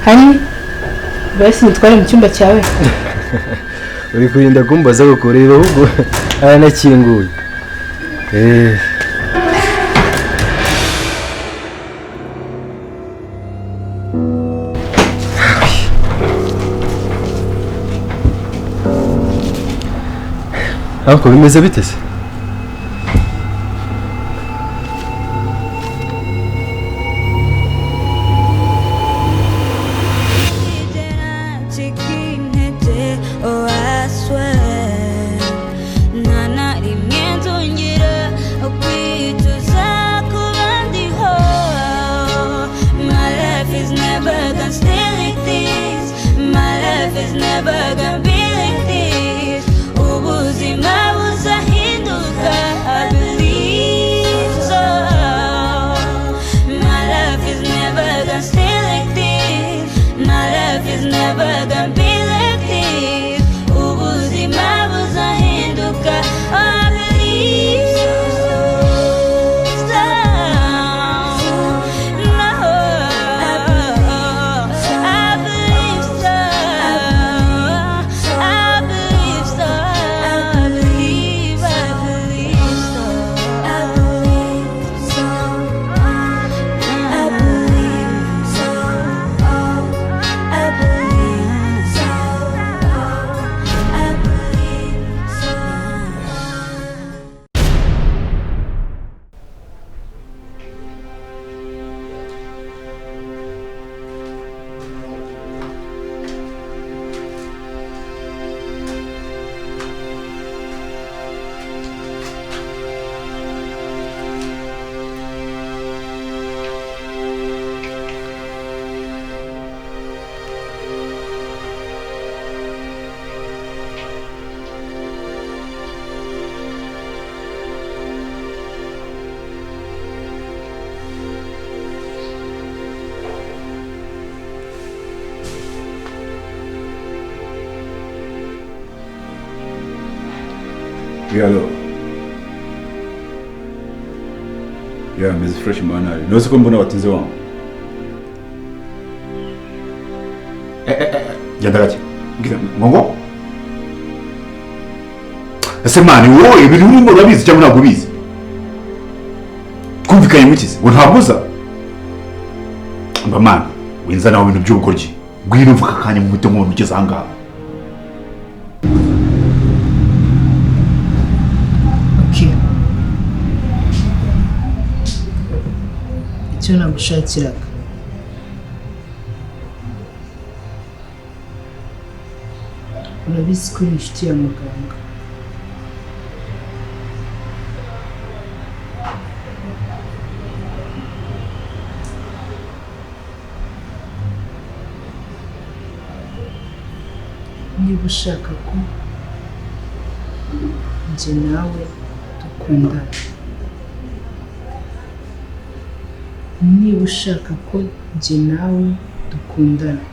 Hani basi nitware mu cyumba cyawe. Uri kurinda kumbaza ko rero ahubwo aranakinguye. Ako bimeze bite se? Hello. Yeah, Miss Fresh Manari. No se mbona watinze wangu. Yandaraje. Ngira ngongo. Ese mani wowe ibintu urimo urabizi cyangwa ntabwo ubizi? Kumvikanye mukize. Ngo ntabuza. Mba mani, winza nawe ibintu by'ubukoryi. Gwira uvuka kanya mu mutima w'umuntu ugeze ahangaha. Icyo nagushakiraga urabizi ko inshuti ya muganga. Niba ushaka ko njye nawe dukundana, niba ushaka ko njye nawe dukundana,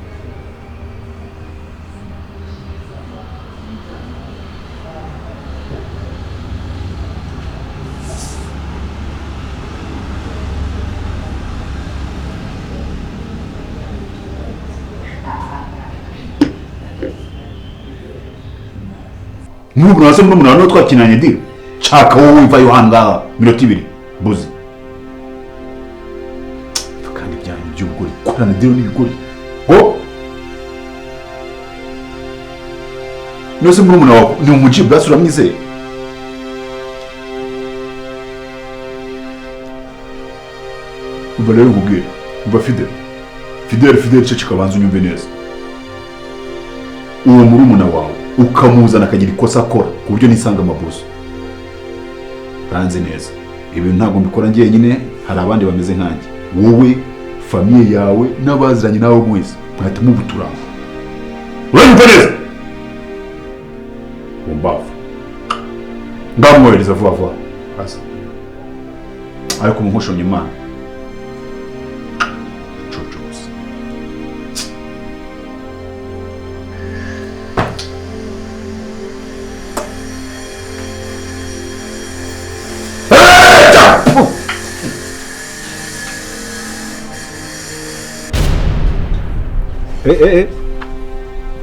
Nubu nase muri munano twakinanye diro. Chaka wowe iva yohanga minota 2 buzi. Kandi byanye by'ubugori. Korana diro n'ibigori. Go. Nose muri munano ni umuji bwasura mwizeye. Ubalero gubwira. Uba Fidel cyo kikabanza unyumve neza. Uwo muri muna wawe ukamuzana akagira ikosa akora ku buryo nisanga amabuso. Banze neza. Ibi ntabwo mbikora ngiye nyine, hari abandi bameze nkanjye. Wowe, famiye yawe n'abaziranye nawe mwese mwahita mubuturamo. Uranyumva neza? Umbavu. Ngamwohereza vuba vuba. Asa. Ariko munkoshonye Imana.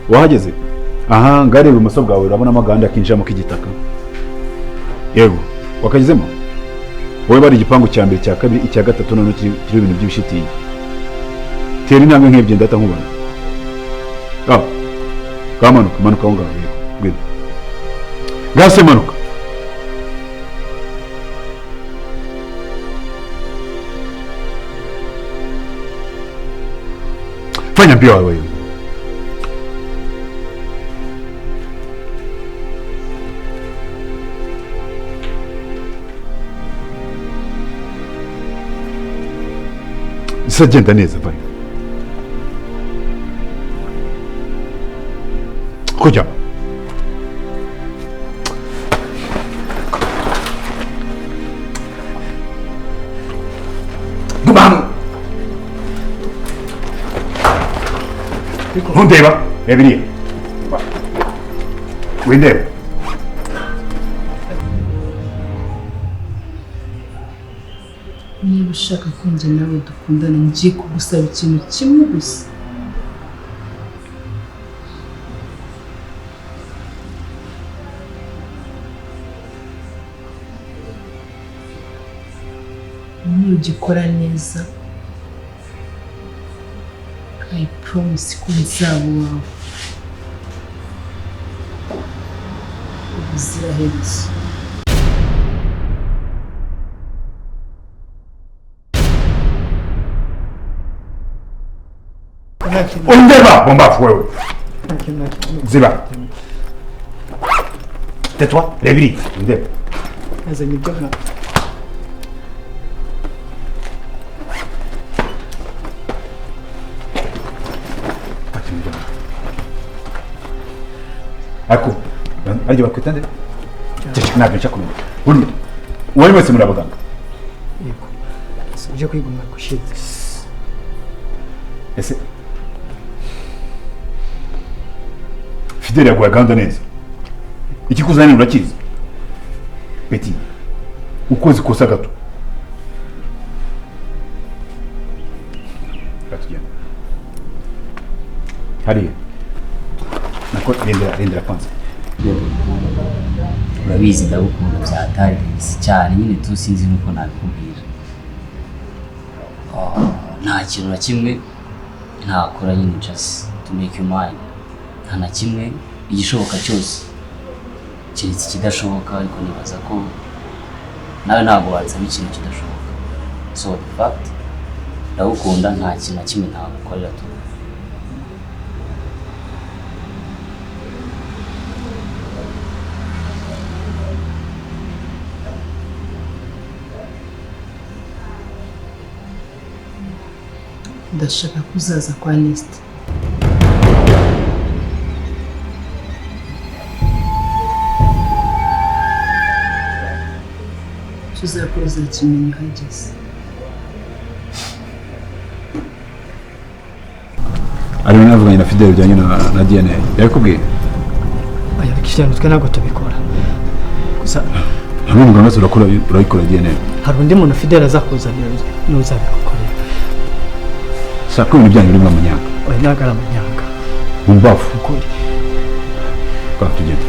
wahageze aha ngare ibumoso bwawe urabona amaganda akinjira mu k'igitaka yego wakagezemo wowe bari igipangu cya mbere cya kabiri icya gatatu none kiri ibintu by'ibishitingi tera intambwe nk'ebyiri ndata nkubona manuka aho ngaho yego ngwino gase manuka fanya mbio wewe sagenda neza vai kuja gumano ntundeba rebiriye windeba niba ushaka ko njye nawe dukundana ngiye kugusaba ikintu kimwe gusa nugikora neza I promise ko nzaba uwawe ubuziraherezo undeba bombafu wewe ziba tais-toi rebiri undeba azanye ibyo nka ako aryo bakwitande ntabwo nshaka kumenya buri wowe mwese muri abaganga yego uje kwigomwa gushize ese Fidele yaguha gahunda neza ikikuzanira urakizi Peti ukoze ikosa gato katugenda hariya nako rendera kwanza urabizi ndagukunda byatari cyane nyine tusinzi nuko nabikubwira nta kintu na kimwe ntakora nyine just to make you mine nta na kimwe igishoboka cyose keretse ikidashoboka ariko nibaza ko nawe ntabwo wansaba ikintu kidashoboka so the fact ndagukunda nta kintu na kimwe ntagukorera tu ndashaka kuzaza kwa Nest tuzakora kimenya hageze ari navuganye na Fidele bijyanye na DNA yakubwiye aya bikishya nutwe ntabwo tubikora gusa ntabwo muganga urakora urayikora DNA hari undi muntu Fidele azakuzanira n'uzabikokorera sako ibintu byanyu birimo amanyanga oya ntabwo ari amanyanga umbafu ukuri kwa tugenda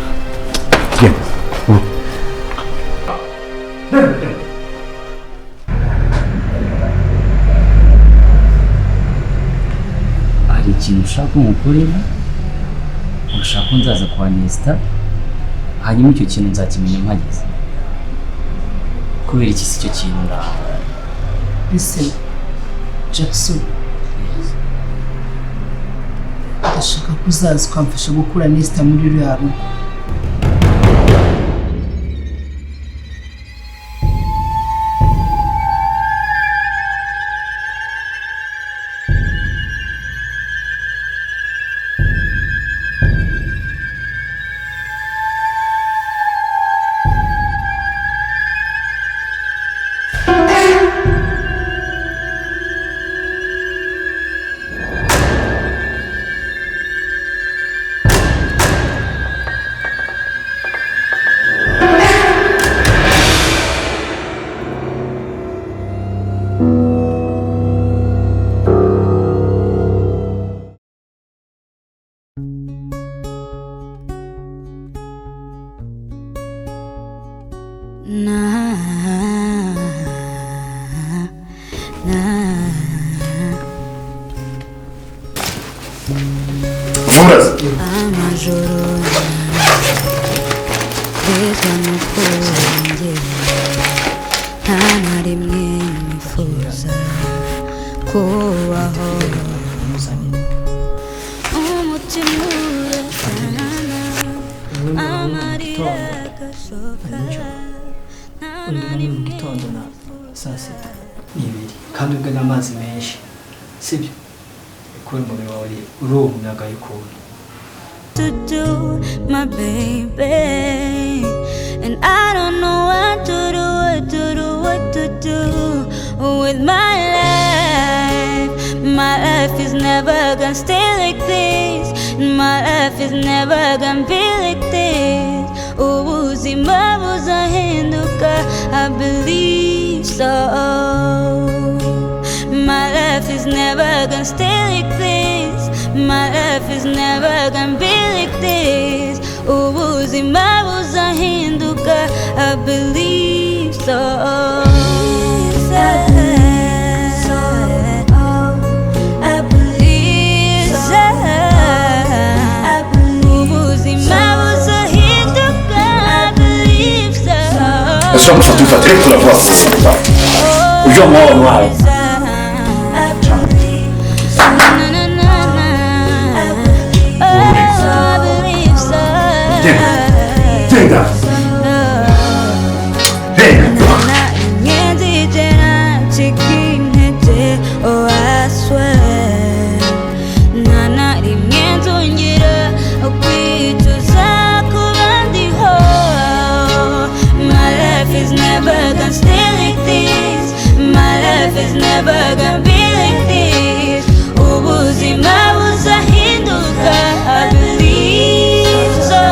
hari ikintu ushaka umukorera ushaka ko nzaza kwa Nesta hanyuma icyo kintu nzakimenya mpageze kubera iki si cyo kintu ndaho listen Jackson ndashaka kuzaza ukamfasha gukura Nesta muri ruriya rugo Murazi. Amajoro beza n'ukuri nta na rimwe nifuza kubaho umutima urasana amarira agashoka undi muri mu gitondo na saa sita n'ibiri kandi ubwo n'amazi menshi sibyo kuri umubiri wawe uri umuyaga y'ukuntu to do, my baby, and I don't know what to do, what to do with my life. My life is never gonna stay like this. My life is never gonna be like this. Ubuzima buzahinduka, I believe so. My life is never gonna stay like this. My life is never gonna be like this. Ubuzima buzahinduka, I believe so. I believe so. Ubuzima buzahinduka, I believe so. Insomma, tu fai troppo la forza. Io muoio. Venga! Venga! Oh, I swear. Nana rimenzongera kwituza kubandiho. My life is never gonna stay like this. My life is never gonna be like this. Ubuzima buzahinduka, I believe so.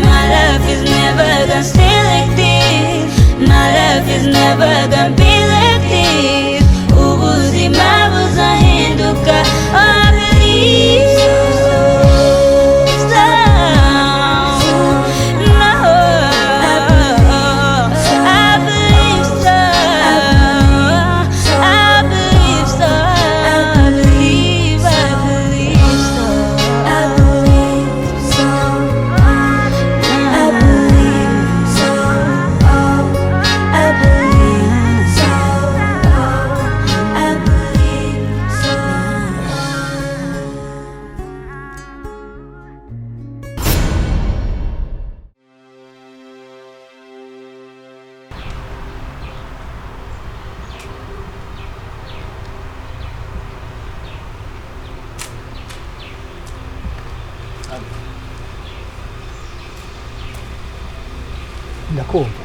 My life is never gonna stay like this. My life is never gonna be like this. Ubuzima buzahinduka, I believe so. ndakumva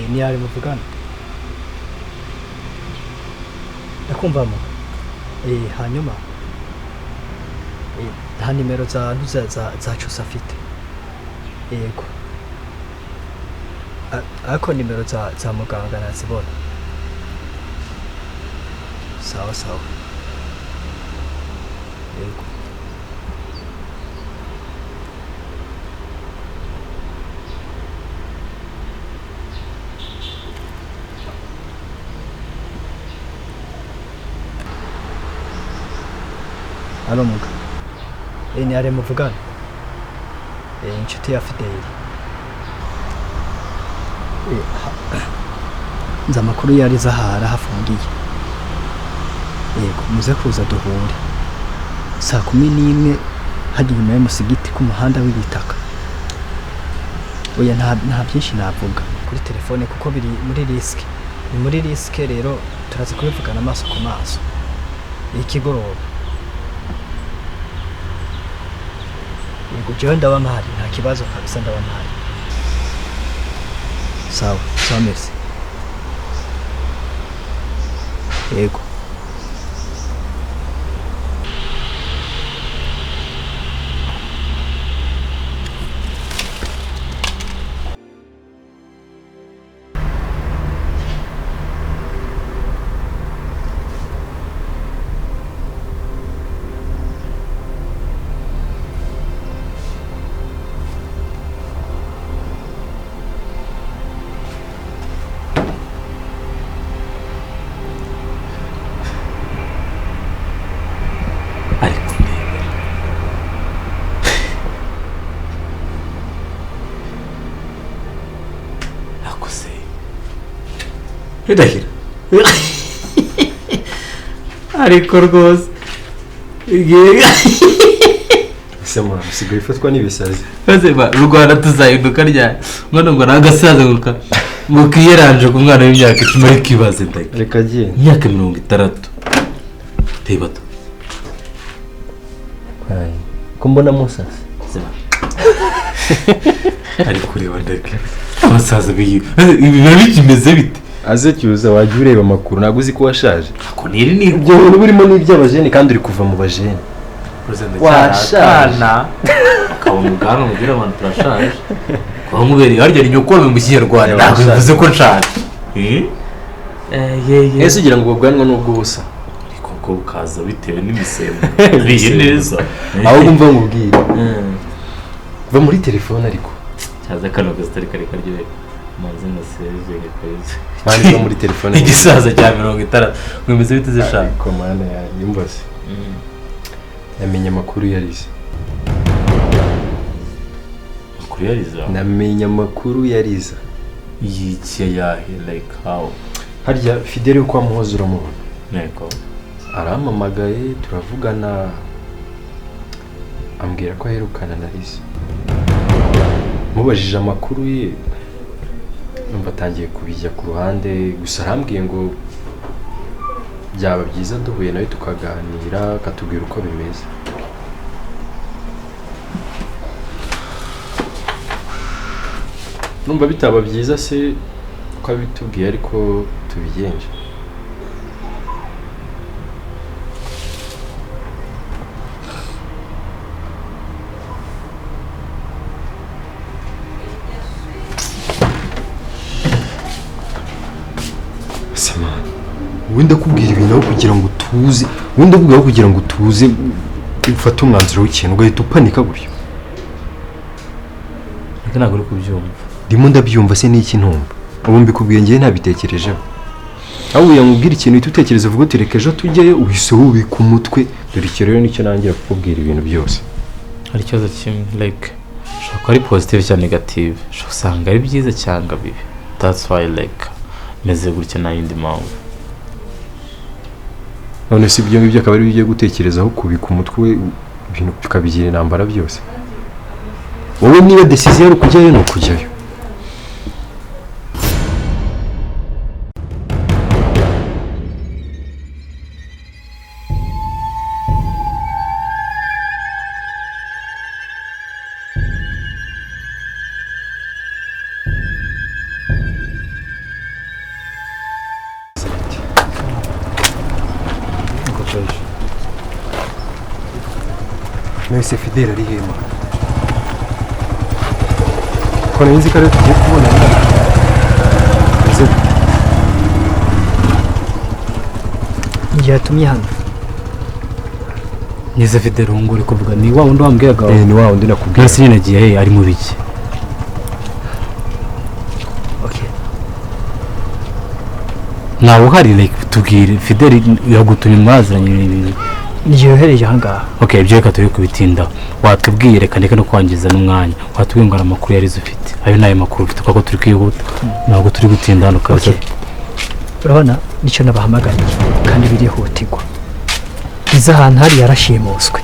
ni yari muvugana ndakumvamo hanyuma nta nimero zacu afite yego ariko nimero za muganga nazibona sawa sawa yego Hano muga ni ari muvugana inshuti ya Fideli nza amakuru yari zahara hafungiye yego muze kuza duhure saa 11 hajya inyuma y'umusigiti ku muhanda w'ibitaka oya nta byinshi navuga kuri telefone kuko biri muri risk ni muri risk rero turaza kubivugana amaso ku maso ikigoroba yego jewe ndaba mpari nta kibazo kabisa ndaba mpari sawa sawa merci yego Ndahira ariko rwose sema usigaye ifatwa n'ibisazi maze ba Rwanda tuzahinduka ryari mwana ngo nagasaza ngo kiyeranje ku mwana w'imyaka 10 ari kibaze ndahira reka giye imyaka 60 tebato Hai ko mbona musasa sema ari kureba ndahira abasaza biyi ibi bimeze bite aze cyuza wajya ureba amakuru naguzi ko washaje ako niri ni ibyo bintu birimo n'iby'abajene kandi uri kuva mu bajene washana akaba muganga mugira abantu turashaje kwa mubereye harya ni nyokome mu Kinyarwanda ntabwo bivuze ko nshaje ese ugira ngo ubwanwa n'ubwo busa ariko ko kaza bitewe n'imisemo riye neza aho umva ngubwire va muri telefone ariko cyaza kano gasitari kare karyoye maze na save kwezi mani va muri telefone igisaza cya 60 mwemeze biteze shaka komana ya yumbaze namenye amakuru yarize namenye amakuru yariza yikiye yahe like how harya Fideli uko amuhoza uramubona nego arampamagaye turavugana ambwira ko aherukana na Liza mubajije amakuru ye numva atangiye kubijya ku ruhande gusa arambwiye ngo byaba byiza duhuye nawe tukaganira akatubwira uko bimeze numva bitaba byiza se uko abitubwiye ariko tubigenje wenda kubwira ibintu aho kugira ngo tuze wenda kubwira kugira ngo tuze ufate umwanzuro w'ikintu ugahita upanika gutyo reka ntabwo uri kubyumva ndimo ndabyumva se n'iki ntumva ubu mbikubwiye ngiye ntabitekerejeho aho uyamubwira ikintu uhita utekereza uvuga uti reka ejo tujyeyo uhise wubika umutwe dore icyo rero nicyo nangira kukubwira ibintu byose hari ikibazo kimwe like ushobora kuba ari positive cyangwa negative ushobora usanga ari byiza cyangwa bibi that's why like meze gutya nta yindi mpamvu none si ibyo ngibyo akaba ari bigiye gutekerezaho kubika umutwe ibintu tukabigira intambara byose wowe niba decision ari ukujyayo ni ukujyayo Nese Fideli ari hema ko nzi ko ari tugiye kubona yatumye hano nize Fideli uri kuvuga ni wa wundi wambwiraga ni wa wundi nakubwiye nasi ninagiye ari mu biki okay nawe uhari like tubwire Fideli yagutumye mwaziranye ibintu niyohereje ahangaha okay ibyo reka turi kubitinda watubwiye reka ndeke no kwangiza n'umwanya watubwiye ngo amakuru yarize ufite ayo nayo makuru ufite kuko turi kwihuta ntabwo turi gutinda hano kaza urabona nicyo nabahamagariye kandi birihutirwa iza ahantu hari yarashimuswe